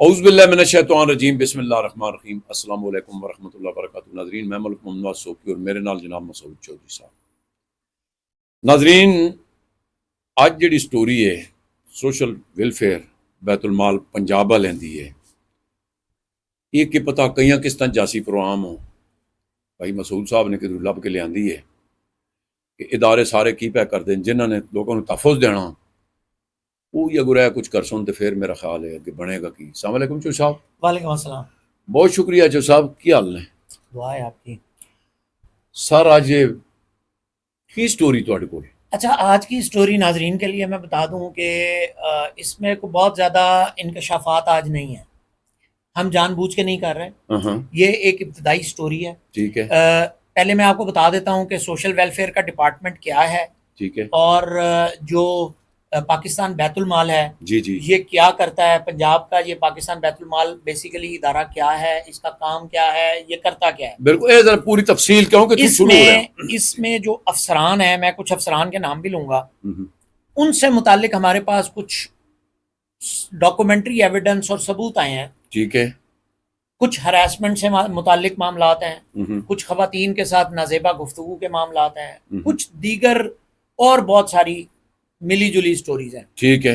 اعوذ باللہ من الشیطان الرجیم، بسم اللہ الرحمن الرحیم۔ السلام علیکم ورحمۃ اللہ وبرکاتہ۔ ناظرین، میں ملک محمد صوفی اور میرے نال جناب مسعود چودھری صاحب۔ ناظرین، اج جڑی سٹوری ہے سوشل ویلفیئر بیت المال پنجاب والوں دی ہے، یہ کہ پتہ کئیاں کس طرح جاسی پروگرام ہو بھائی مسعود صاحب نے کدھر لب کے لے آندی ہے کہ ادارے سارے کی پہ کر دیں جنہوں نے لوگوں کو تحفظ دینا وہ اگر ہے کچھ کر سن تو پھر میرا خیال ہے کہ بنے گا کی۔ السلام علیکم چو صاحب۔ وعلیکم السلام۔ بہت شکریہ چو صاحب، کی حال نے؟ دعا ہے آپ کی۔ سر آج کی سٹوری تواڈے کول؟ اچھا، آج کی سٹوری ناظرین کے لیے میں بتا دوں کہ اس میں کوئی بہت زیادہ انکشافات آج نہیں ہیں، ہم جان بوجھ کے نہیں کر رہے، یہ ایک ابتدائی سٹوری ہے۔ ٹھیک ہے، پہلے میں آپ کو بتا دیتا ہوں کہ سوشل ویلفیئر کا ڈپارٹمنٹ کیا ہے، ٹھیک ہے، اور جو پاکستان بیت المال ہے جی جی، یہ کیا کرتا ہے۔ پنجاب کا یہ پاکستان بیت المال بیسیکلی ادارہ کیا ہے، اس کا کام کیا ہے، یہ کرتا کیا ہے، بالکل اے ذرا پوری تفصیل کہوں کہ شروع ہو رہا ہے۔ اس میں جو افسران ہیں، میں کچھ افسران کے نام بھی لوں گا، ان سے متعلق ہمارے پاس کچھ ڈاکومنٹری ایویڈنس اور ثبوت آئے ہیں۔ ٹھیک ہے، کچھ ہراسمنٹ سے متعلق معاملات ہیں، کچھ خواتین کے ساتھ نازیبا گفتگو کے معاملات ہیں، کچھ دیگر اور بہت ساری ملی جلی سٹوریز ہیں۔ ٹھیک ہے،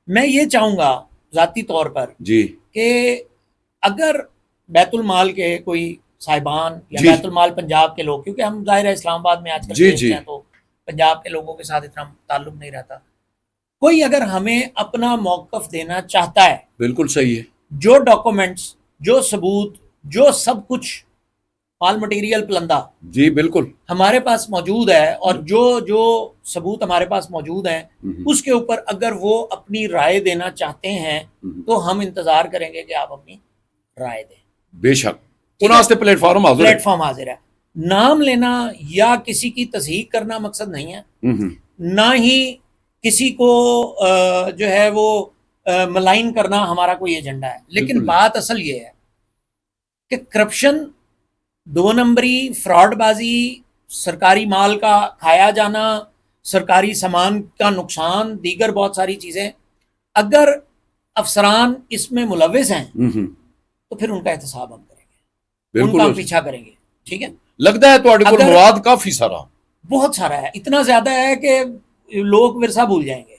میں یہ چاہوں گا ذاتی طور پر جی کہ اگر بیت المال کے کوئی صاحبان یا جی بیت المال پنجاب کے لوگ، کیونکہ ہم ظاہر ہے اسلام آباد میں آج کل جی رہتے جی ہیں تو پنجاب کے لوگوں کے ساتھ اتنا تعلق نہیں رہتا، کوئی اگر ہمیں اپنا موقف دینا چاہتا ہے، بالکل صحیح ہے، جو ڈاکومنٹس، جو ثبوت، جو سب کچھ مال مٹیریل پلندہ جی بالکل، ہمارے پاس موجود ہے، اور جو ثبوت ہمارے پاس موجود ہیں اس کے اوپر اگر وہ اپنی رائے دینا چاہتے ہیں تو ہم انتظار کریں گے کہ آپ اپنی رائے دیں۔ بے شک ان واسطے پلیٹ فارم حاضر ہے۔ پلیٹ فارم حاضر ہے۔ نام لینا یا کسی کی تصحیح کرنا مقصد نہیں ہے، نہ ہی کسی کو جو ہے وہ ملائن کرنا ہمارا کوئی ایجنڈا ہے، لیکن بات اصل یہ ہے کہ کرپشن، دو نمبری، فراڈ بازی، سرکاری مال کا کھایا جانا، سرکاری سامان کا نقصان، دیگر بہت ساری چیزیں، اگر افسران اس میں ملوث ہیں تو پھر ان کا احتساب ہم کریں گے، ان کا ہم پیچھا کریں گے۔ ٹھیک ہے، لگتا ہے تواڈے کول مواد کافی سارا، بہت سارا ہے، اتنا زیادہ ہے کہ لوگ ورثہ بھول جائیں گے،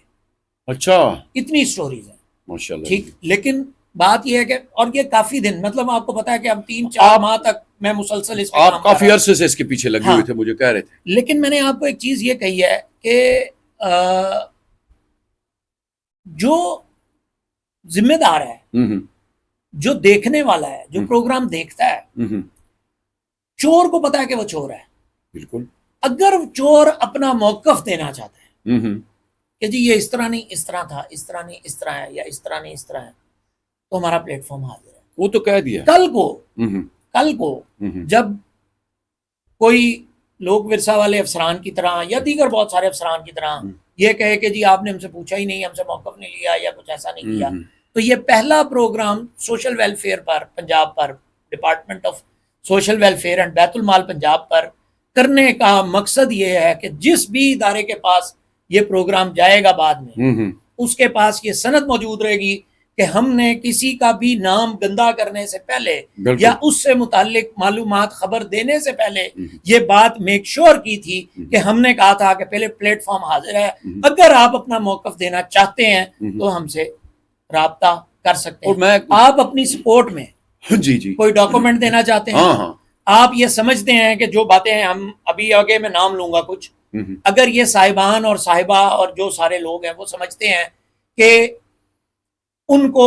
اچھا اتنی سٹوریز ہیں ماشاءاللہ۔ ٹھیک، لیکن بات یہ ہے کہ، اور یہ کافی دن، مطلب آپ کو پتا ہے کہ اب 3-4 ماہ تک میں مسلسل اس پہ آپ کافی عرصے سے اس کے پیچھے لگے ہوئے تھے، مجھے کہہ رہے تھے۔ لیکن میں نے آپ کو ایک چیز یہ کہی ہے کہ جو ذمہ دار ہے، جو دیکھنے والا ہے، جو پروگرام دیکھتا ہے، چور کو پتا ہے کہ وہ چور ہے، بالکل، اگر چور اپنا موقف دینا چاہتا ہے کہ جی یہ اس طرح نہیں اس طرح تھا، اس طرح نہیں اس طرح ہے، یا اس طرح نہیں اس طرح ہے، تو ہمارا پلیٹ فارم حاضر ہے۔ وہ تو کہہ دیا کل کو جب کوئی لوگ ورثہ والے افسران کی طرح یا دیگر بہت سارے افسران کی طرح یہ کہے کہ جی آپ نے ہم سے پوچھا ہی نہیں، ہم سے موقف نہیں لیا، یا کچھ ایسا نہیں کیا، تو یہ پہلا پروگرام سوشل ویلفیئر پر، پنجاب پر، department of social welfare and Bait ul-Mal Punjab پر کرنے کا مقصد یہ ہے کہ جس بھی ادارے کے پاس یہ پروگرام جائے گا بعد میں، اس کے پاس یہ سند موجود رہے گی کہ ہم نے کسی کا بھی نام گندا کرنے سے پہلے یا اس سے متعلق معلومات خبر دینے سے پہلے یہ بات میک شور کی تھی کہ ہم نے کہا تھا کہ پہلے پلیٹ فارم حاضر ہے، اگر آپ اپنا موقف دینا چاہتے ہیں تو ہم سے رابطہ کر سکتے ہیں۔ آپ اپنی سپورٹ میں جی کوئی ڈاکومنٹ دینا چاہتے ہیں، آپ یہ سمجھتے ہیں کہ جو باتیں ہم ابھی آگے میں نام لوں گا کچھ، اگر یہ صاحبان اور صاحبہ اور جو سارے لوگ ہیں وہ سمجھتے ہیں کہ ان کو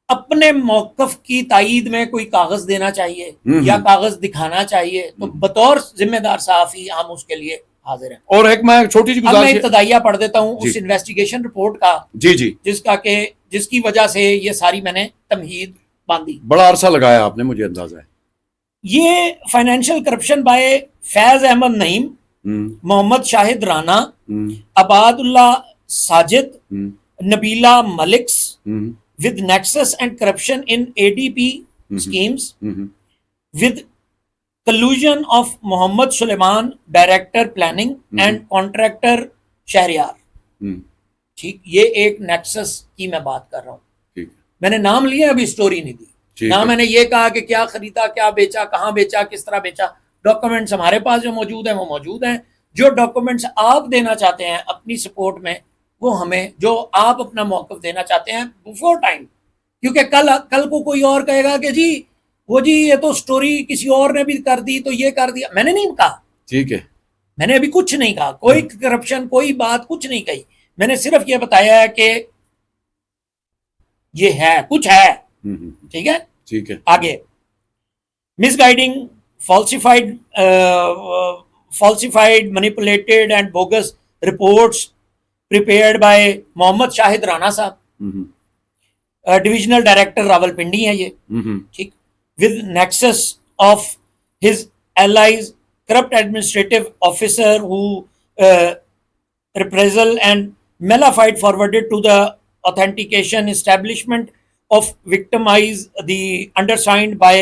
اپنے موقف کی تائید میں کوئی کاغذ دینا چاہیے یا کاغذ دکھانا چاہیے، تو بطور ذمہ دار صحافی ہم اس کے لیے حاضر ہیں۔ اور ایک میں چھوٹی سی گزارش، میں ابتدائیہ پڑھ دیتا ہوں اس انویسٹیگیشن رپورٹ کا، جس کی وجہ سے یہ ساری میں نے تمہید باندھی۔ بڑا عرصہ لگایا آپ نے، مجھے اندازہ ہے۔ یہ financial corruption by Faiz Ahmed Naeem, Muhammad Shahid Rana, Ibadullah Sajid, Nabila ملکس with nexus and corruption in ADP schemes with collusion of Muhammad Suleiman, director planning and contractor Shehryar. ٹھیک، یہ ایک نیکسس کی میں بات کر رہا ہوں۔ میں نے نام لیا ابھی اسٹوری نہیں دی، نہ میں نے یہ کہا کہ کیا خریدا، کیا بیچا، کہاں بیچا، کس طرح بیچا. ڈاکومنٹس ہمارے پاس جو موجود ہیں وہ موجود ہیں. جو ڈاکومنٹس آپ دینا چاہتے ہیں اپنی سپورٹ میں وہ ہمیں، جو آپ اپنا موقف دینا چاہتے ہیں بفور ٹائم، کیونکہ کل کو کوئی اور کہے گا کہ جی وہ جی یہ تو سٹوری کسی اور نے بھی کر دی تو یہ کر دیا. میں نے نہیں کہا، ٹھیک ہے، میں نے ابھی کچھ نہیں کہا، کوئی کرپشن کوئی بات کچھ نہیں کہی. میں نے صرف یہ بتایا ہے کہ یہ ہے، کچھ ہے. ٹھیک ہے، ٹھیک ہے. آگے misguiding, falsified, manipulated and bogus reports prepared by Muhammad Shahid Rana sahib, divisional director Rawalpindi ہیں یہ. ٹھیک، with nexus of his allies, corrupt administrative officer who reprisal and malafide forwarded to the authentication establishment of victimize the undersigned by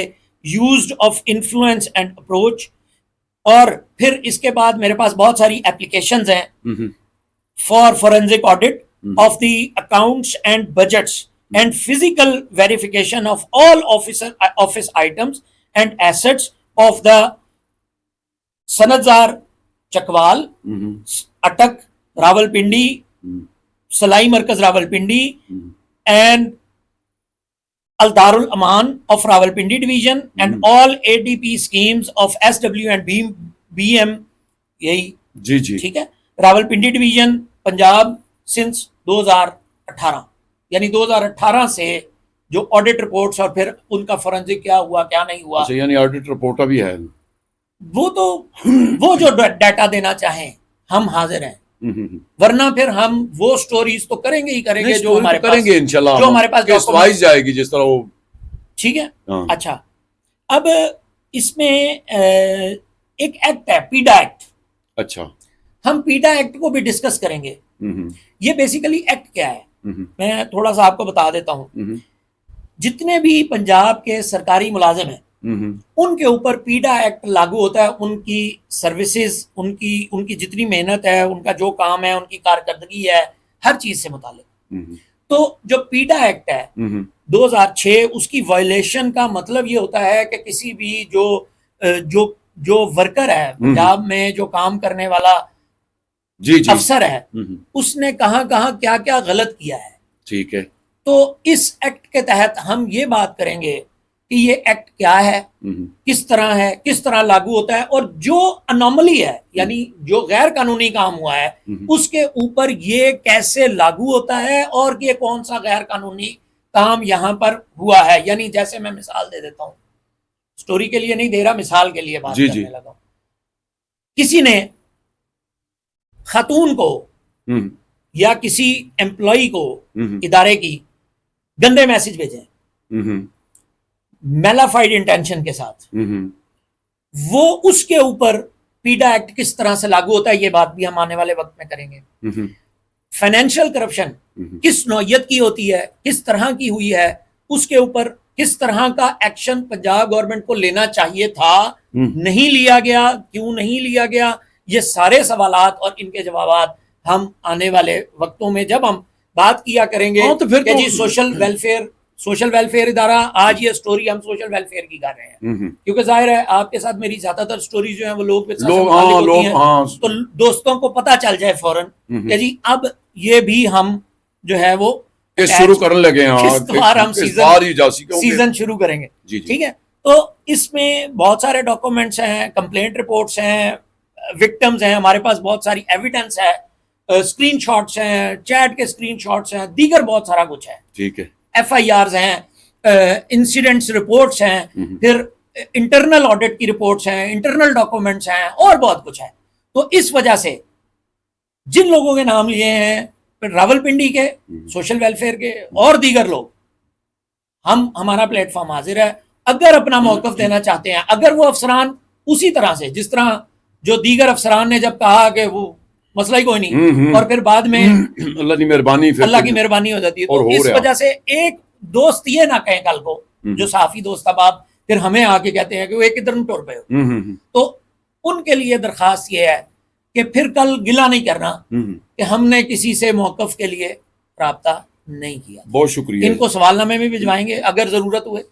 used of influence and approach. اور پھر اس کے بعد میرے پاس بہت ساری اپلیکیشنز ہیں for forensic audit of the accounts and budgets and physical verification of all office items and assets of the سندزار چکوال، اٹک راولپنڈی، سلائی مرکز راولپنڈی اینڈ الدار الامان of Rawalpindi division and all ADP schemes of SW and BM. یہی جی جی ٹھیک ہے. Rawalpindi division Punjab since 2018، یعنی 2018 سے جو آڈٹ رپورٹس اور پھر ان کا فورنزک کیا ہوا کیا نہیں ہوا، یعنی آڈٹ رپورٹ بھی ہے وہ تو وہ جو ڈیٹا دینا چاہیں ہم حاضر ہیں، ورنہ پھر ہم وہ سٹوریز تو کریں گے ہی کریں گے جو ہمارے کریں گے انشاءاللہ، جو ہمارے پاس کیس وائز جائے گی جس طرح وہ. ٹھیک ہے. اچھا، اب اس میں ایک ایکٹ ہے پیڈا ایکٹ. اچھا، ہم پیڈا ایکٹ کو بھی ڈسکس کریں گے. یہ بیسیکلی ایکٹ کیا ہے میں تھوڑا سا آپ کو بتا دیتا ہوں. جتنے بھی پنجاب کے سرکاری ملازم ہیں ان کے اوپر پیڈا ایکٹ لاگو ہوتا ہے. ان کی سروسز، ان کی جتنی محنت ہے، ان کا جو کام ہے، ان کی کارکردگی ہے، ہر چیز سے متعلق. تو جو پیڈا ایکٹ ہے 2006، اس کی وائلیشن کا مطلب یہ ہوتا ہے کہ کسی بھی جو ورکر ہے پنجاب میں، جو کام کرنے والا افسر ہے، اس نے کہاں کہاں کیا کیا غلط کیا ہے. ٹھیک ہے. تو اس ایکٹ کے تحت ہم یہ بات کریں گے کہ یہ ایکٹ کیا ہے، کس طرح ہے، کس طرح لاگو ہوتا ہے، اور جو انوملی ہے یعنی جو غیر قانونی کام ہوا ہے اس کے اوپر یہ کیسے لاگو ہوتا ہے، اور یہ کون سا غیر قانونی کام یہاں پر ہوا ہے. یعنی جیسے میں مثال دے دیتا ہوں، سٹوری کے لیے نہیں دے رہا، مثال کے لیے بات کرنے لگا ہوں. کسی نے خاتون کو یا کسی امپلائی کو ادارے کی گندے میسج بھیجے میلافائڈ انٹینشن کے ساتھ، وہ اس کے اوپر پیڈا ایکٹ کس طرح سے لاگو ہوتا ہے، یہ بات بھی ہم آنے والے وقت میں کریں گے. فائنینشیل کرپشن کس نوعیت کی ہوتی ہے، کس طرح کی ہوئی ہے، اس کے اوپر کس طرح کا ایکشن پنجاب گورنمنٹ کو لینا چاہیے تھا، نہیں لیا گیا، کیوں نہیں لیا گیا. یہ سارے سوالات اور ان کے جوابات ہم آنے والے وقتوں میں جب ہم بات کیا کریں گے کہ جی سوشل ویلفیئر ادارہ. آج یہ سٹوری ہم سوشل ویلفیئر کی کر رہے ہیں کیونکہ ظاہر ہے آپ کے ساتھ میری زیادہ تر سٹوریز جو ہیں وہ لوگ ہوتی ہیں، تو دوستوں کو پتہ چل جائے فوراً کہ جی اب یہ بھی ہم جو ہے وہ شروع کرنے لگے ہم سیزن شروع کریں گے. ٹھیک ہے. تو اس میں بہت سارے ڈاکومنٹس ہیں، کمپلینٹ رپورٹس ہیں، وکٹمز ہیں، ہمارے پاس بہت ساری ایویڈنس ہے، اسکرین شاٹس ہیں، چیٹ کے اسکرین شاٹس ہیں، دیگر بہت سارا کچھ ہے. ٹھیک ہے. ایف آئی آرز ہیں، انسیڈنٹس رپورٹس ہیں، پھر انٹرنل آڈٹ کی رپورٹس ہیں، انٹرنل ڈاکومنٹس ہیں، اور بہت کچھ ہے. تو اس وجہ سے جن لوگوں کے نام لیے ہیں راولپنڈی کے، سوشل ویلفیئر کے اور دیگر لوگ، ہمارا پلیٹ فارم حاضر ہے. اگر اپنا موقف دینا چاہتے ہیں، اگر وہ افسران اسی طرح سے جس طرح جو دیگر افسران نے جب کہا کہ وہ مسئلہ ہی کوئی نہیں، اور پھر بعد میں اللہ کی مہربانی ہو جاتی ہے. تو اس وجہ سے ایک دوست یہ نہ کہیں کل کو، جو صحافی دوست اب آپ پھر ہمیں آ کے کہتے ہیں کہ وہ ایک ادھر ٹور پہ ہو، تو ان کے لیے درخواست یہ ہے کہ پھر کل گلہ نہیں کرنا کہ ہم نے کسی سے موقف کے لیے رابطہ نہیں کیا. بہت شکریہ. ان کو سوال نامے میں بھجوائیں گے اگر ضرورت ہوئے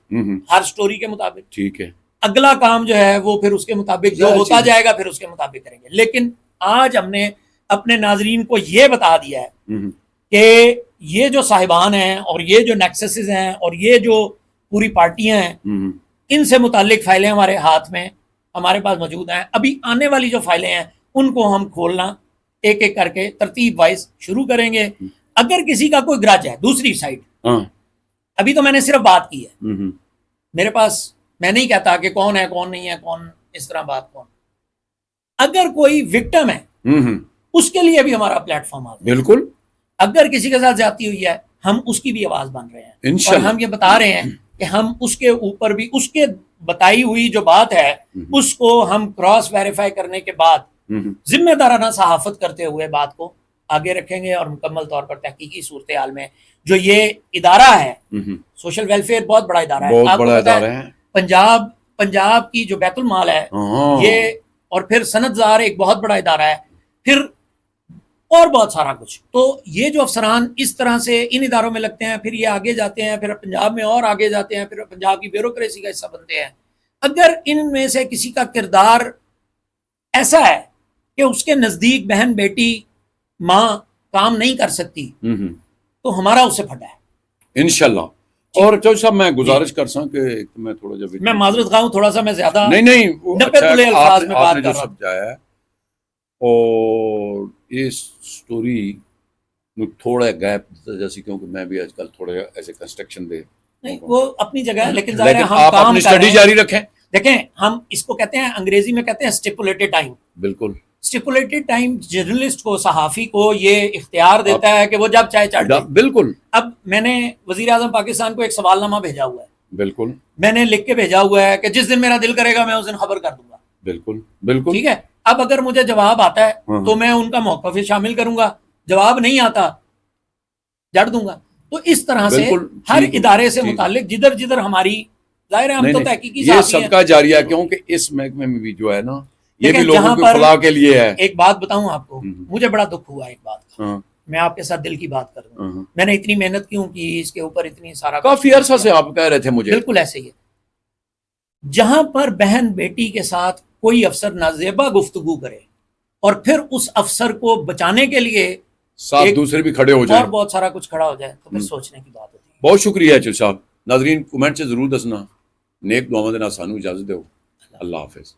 ہر سٹوری کے مطابق. ٹھیک ہے. اگلا کام جو ہے وہ پھر اس کے مطابق جو ہوتا جائے گا پھر اس کے مطابق کریں گے. لیکن آج ہم نے اپنے ناظرین کو یہ بتا دیا ہے کہ یہ جو صاحبان ہیں اور یہ جو نیکسسز ہیں اور یہ جو پوری پارٹیاں ہیں ان سے متعلق فائلیں ہمارے ہاتھ میں ہمارے پاس موجود ہیں. ابھی آنے والی جو فائلیں ہیں ان کو ہم کھولنا ایک ایک کر کے ترتیب وائز شروع کریں گے. اگر کسی کا کوئی گرج ہے دوسری سائڈ, ابھی تو میں نے صرف بات کی ہے, میرے پاس میں نہیں کہتا کہ کون ہے کون نہیں ہے کون اس طرح بات کون, اگر کوئی وکٹم ہے اس کے لیے بھی ہمارا پلیٹ فارم آ گیا. بالکل. اگر کسی کے ساتھ زیادتی ہوئی ہے ہم اس کی بھی آواز بن رہے ہیں اور ہم یہ بتا رہے ہیں کہ ہم اس کے اوپر بھی اس کے بتائی ہوئی جو بات ہے اس کو ہم کراس ویریفائی کرنے کے بعد ذمہ دارانہ صحافت کرتے ہوئے بات کو آگے رکھیں گے اور مکمل طور پر تحقیقی صورتحال میں جو یہ ادارہ ہے سوشل ویلفیئر بہت بڑا ادارہ ہے. بہت بڑا ادارہ ہے. پنجاب کی جو بیت المال ہے یہ, اور پھر صنعت زار ایک بہت بڑا ادارہ ہے, پھر اور بہت سارا کچھ. تو یہ جو افسران اس طرح سے ان اداروں میں لگتے ہیں پھر یہ آگے جاتے ہیں پھر پنجاب میں اور آگے جاتے ہیں پھر پنجاب کی بیوروکریسی کا حصہ بنتے ہیں. اگر ان میں سے کسی کا کردار ایسا ہے کہ اس کے نزدیک بہن بیٹی ماں کام نہیں کر سکتی تو ہمارا اس سے پھٹا ہے انشاءاللہ. اور چوہدری صاحب میں گزارش کر ساں کہ میں تھوڑا جب میں معذرت خواہ ہوں تھوڑا سا میں زیادہ نہیں نپے الفاظ میں بات جو کر رہا ہوں. سمجھایا ہے اور اس سٹوری میں تھوڑا گیپ جیسے کیونکہ میں بھی آج کل تھوڑے ایسے کنسٹرکشن دے نہیں وہ اپنی جگہ ہے لیکن ظاہر ہے ہم آپ کام اپنی کر رہے سٹڈی ہیں. جاری رکھیں. دیکھیں ہم اس کو کہتے ہیں انگریزی میں کہتے ہیں اسٹیپولیٹڈ ٹائم. بالکل. اسٹیپولیٹڈ ٹائم جرنلسٹ کو صحافی کو یہ اختیار دیتا ہے کہ وہ جب چاہے چڑھ جائے. بالکل. اب میں نے وزیر اعظم پاکستان کو ایک سوال نامہ بھیجا ہوا ہے. بالکل. میں نے لکھ کے بھیجا ہوا ہے کہ جس دن میرا دل کرے گا میں اس دن خبر کر دوں گا. بالکل بالکل. ٹھیک ہے. اب اگر مجھے جواب آتا ہے تو میں ان کا موقف شامل کروں گا, جواب نہیں آتا جڑ دوں گا. تو اس طرح سے ہر ادارے سے متعلق جدھر جدھر ہماری ظاہر ہے ہم تو تحقیقی یہ صدقہ جاریہ کیونکہ اس محکمے میں بھی جو ہے نا یہ بھی جہاں لوگوں کی پر فلاح کے لیے ہے. ایک بات بتاؤں آپ کو, مجھے بڑا دکھ ہوا ایک بات کا, میں آپ کے ساتھ دل کی بات کر رہا ہوں. میں نے اتنی محنت کیوں کی اس کے اوپر اتنی سارا کافی عرصہ سے آپ کہہ رہے تھے مجھے. بالکل ایسے ہی ہے. جہاں پر بہن بیٹی کے ساتھ کوئی افسر نازیبا گفتگو کرے اور پھر اس افسر کو بچانے کے لیے ساتھ دوسرے بھی کھڑے ہو جائیں اور بہت سارا کچھ کھڑا ہو جائے تو پھر سوچنے کی بات ہوتی ہے. بہت شکریہ چل صاحب. ناظرین کومنٹ سے ضرور دسنا. نیک دعاواں دے نال سانو اجازت دیو. اللہ حافظ.